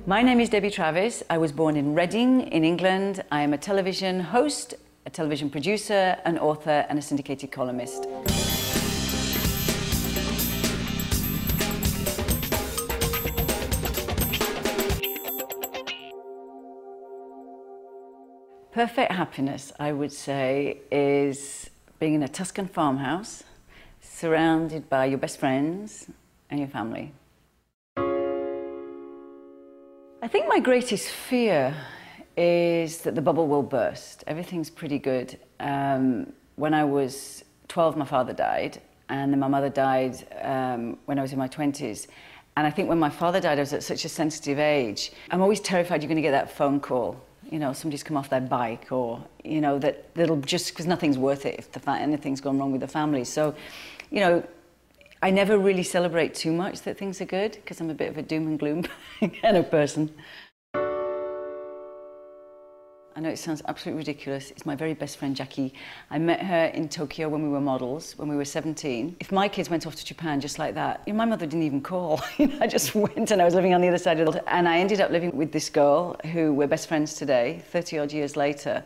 My name is Debbie Travis. I was born in Reading, in England. I am a television host, a television producer, an author, and a syndicated columnist. Perfect happiness, I would say, is being in a Tuscan farmhouse, surrounded by your best friends and your family. I think my greatest fear is that the bubble will burst. Everything's pretty good. When I was 12, my father died, and then my mother died when I was in my 20s. And I think when my father died, I was at such a sensitive age. I'm always terrified you're going to get that phone call. You know, somebody's come off their bike, or, you know, that'll just, because nothing's worth it if anything's gone wrong with the family. So, you know, I never really celebrate too much that things are good, because I'm a bit of a doom and gloom kind of person. I know it sounds absolutely ridiculous. It's my very best friend, Jackie. I met her in Tokyo when we were models, when we were 17. If my kids went off to Japan just like that, you know, my mother didn't even call. I just went, and I was living on the other side of the world. And I ended up living with this girl who we're best friends today, 30-odd years later.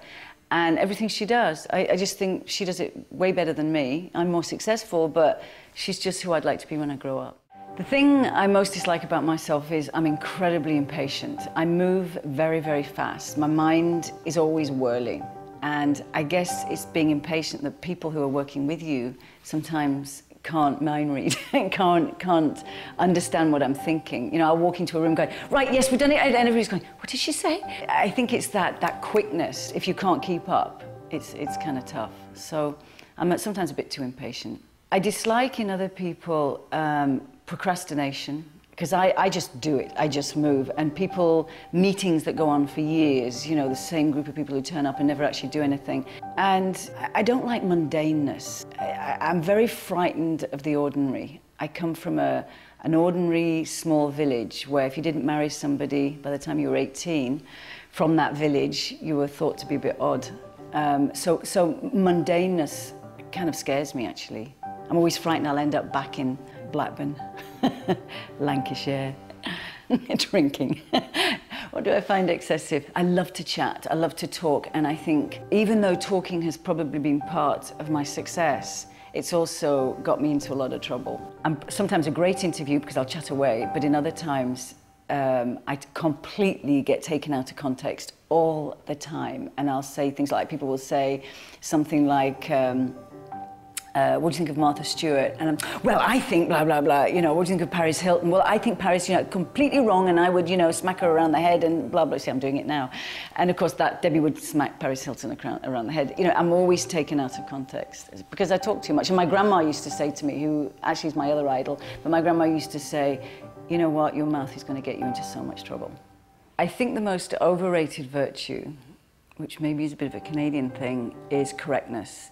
And everything she does, I just think she does it way better than me. I'm more successful, but she's just who I'd like to be when I grow up. The thing I most dislike about myself is I'm incredibly impatient. I move very, very fast. My mind is always whirling. And I guess it's being impatient that people who are working with you sometimes can't mind read, can't understand what I'm thinking. You know, I'll walk into a room going, right, yes, we've done it, and everybody's going, what did she say? I think it's that quickness. If you can't keep up, it's kind of tough. So I'm sometimes a bit too impatient. I dislike in other people procrastination, because I just do it, I just move. And meetings that go on for years, you know, the same group of people who turn up and never actually do anything. And I don't like mundaneness. I'm very frightened of the ordinary. I come from an ordinary small village where if you didn't marry somebody by the time you were 18, from that village, you were thought to be a bit odd. So mundaneness kind of scares me, actually. I'm always frightened I'll end up back in Blackburn, Lancashire, drinking. What do I find excessive? I love to chat, I love to talk, and I think even though talking has probably been part of my success, it's also got me into a lot of trouble. I'm sometimes a great interview because I'll chat away, but in other times I completely get taken out of context all the time, and I'll say things like, people will say something like, what do you think of Martha Stewart? And well, I think blah, blah, blah, you know, what do you think of Paris Hilton? Well, I think Paris, you know, completely wrong, and I would, you know, smack her around the head and blah, blah. See, I'm doing it now. And of course, Debbie would smack Paris Hilton around the head. You know, I'm always taken out of context because I talk too much. And my grandma used to say to me, who actually is my other idol, but my grandma used to say, you know what, your mouth is going to get you into so much trouble. I think the most overrated virtue, which maybe is a bit of a Canadian thing, is correctness.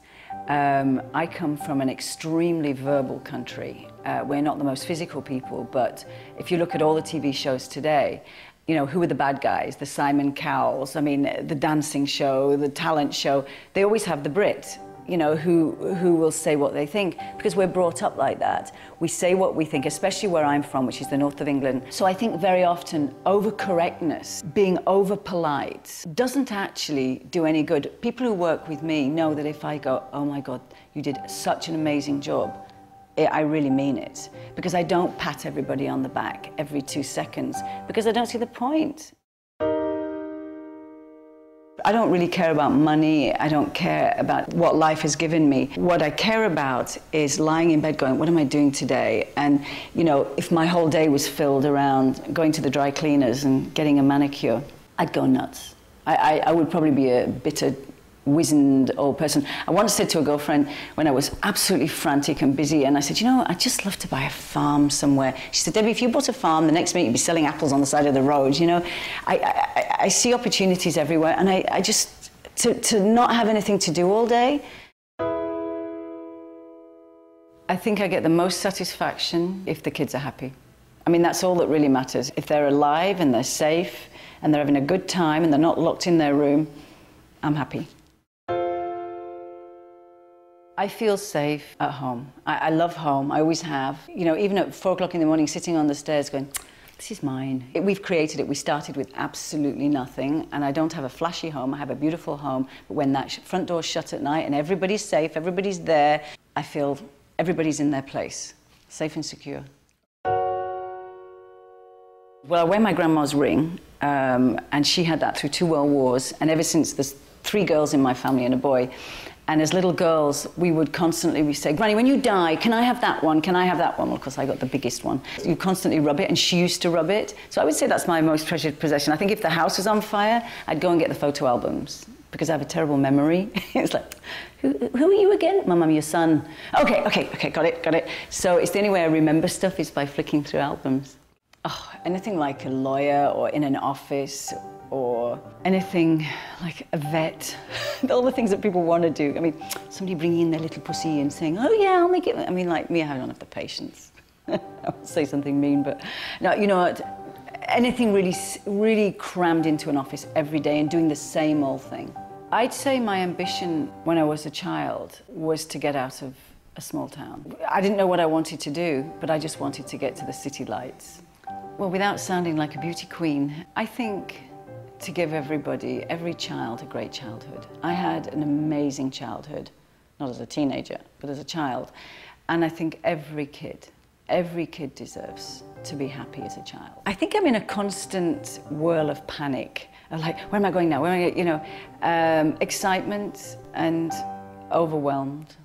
I come from an extremely verbal country. We're not the most physical people, but if you look at all the TV shows today, you know, who are the bad guys? The Simon Cowells, I mean, the dancing show, the talent show, they always have the Brit, you know, who will say what they think, because we're brought up like that. We say what we think, especially where I'm from, which is the north of England. So I think very often over-correctness, being over-polite, doesn't actually do any good. People who work with me know that if I go, oh my God, you did such an amazing job, I really mean it. Because I don't pat everybody on the back every 2 seconds, because I don't see the point. I don't really care about money. I don't care about what life has given me. What I care about is lying in bed going, what am I doing today? And, you know, if my whole day was filled around going to the dry cleaners and getting a manicure, I'd go nuts. I would probably be a bitter, wizened old person. I once said to a girlfriend when I was absolutely frantic and busy, and I said, you know, I'd just love to buy a farm somewhere. She said, Debbie, if you bought a farm, the next minute you'd be selling apples on the side of the road, you know. I see opportunities everywhere, and I just, to not have anything to do all day, I think I get the most satisfaction if the kids are happy. I mean, that's all that really matters. If they're alive and they're safe and they're having a good time and they're not locked in their room, I'm happy. I feel safe at home. I love home, I always have. You know, even at 4 o'clock in the morning, sitting on the stairs going, this is mine. We've created it. We started with absolutely nothing, and I don't have a flashy home. I have a beautiful home, but when that front door's shut at night and everybody's safe, everybody's there, I feel everybody's in their place, safe and secure. Well, I wear my grandma's ring, and she had that through 2 world wars, and ever since, there's 3 girls in my family and a boy. And as little girls, we would constantly say, Granny, when you die, can I have that one? Can I have that one? Well, of course, I got the biggest one. You constantly rub it, and she used to rub it. So I would say that's my most treasured possession. I think if the house was on fire, I'd go and get the photo albums, because I have a terrible memory. It's like, who are you again? My mum, your son. Okay, got it. So it's the only way I remember stuff is by flicking through albums. Oh, anything like a lawyer or in an office, or anything like a vet. All the things that people want to do. I mean, somebody bringing in their little pussy and saying, oh yeah, I'll make it. I mean, like me, I don't have the patience. I would say something mean, but no, you know what? Anything really crammed into an office every day and doing the same old thing. I'd say my ambition when I was a child was to get out of a small town. I didn't know what I wanted to do, but I just wanted to get to the city lights. Well, without sounding like a beauty queen, I think to give everybody, every child, a great childhood. I had an amazing childhood, not as a teenager, but as a child. And I think every kid deserves to be happy as a child. I think I'm in a constant whirl of panic, of like, where am I going now? Where am I, you know, excitement and overwhelmed.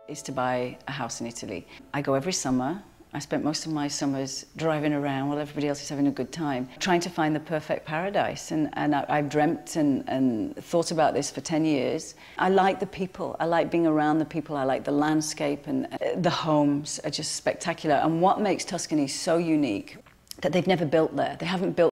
Is to buy a house in Italy. I go every summer. I spent most of my summers driving around while everybody else is having a good time, trying to find the perfect paradise. And I've dreamt and thought about this for 10 years. I like the people. I like being around the people. I like the landscape, and the homes are just spectacular. And what makes Tuscany so unique, that they've never built there. They haven't built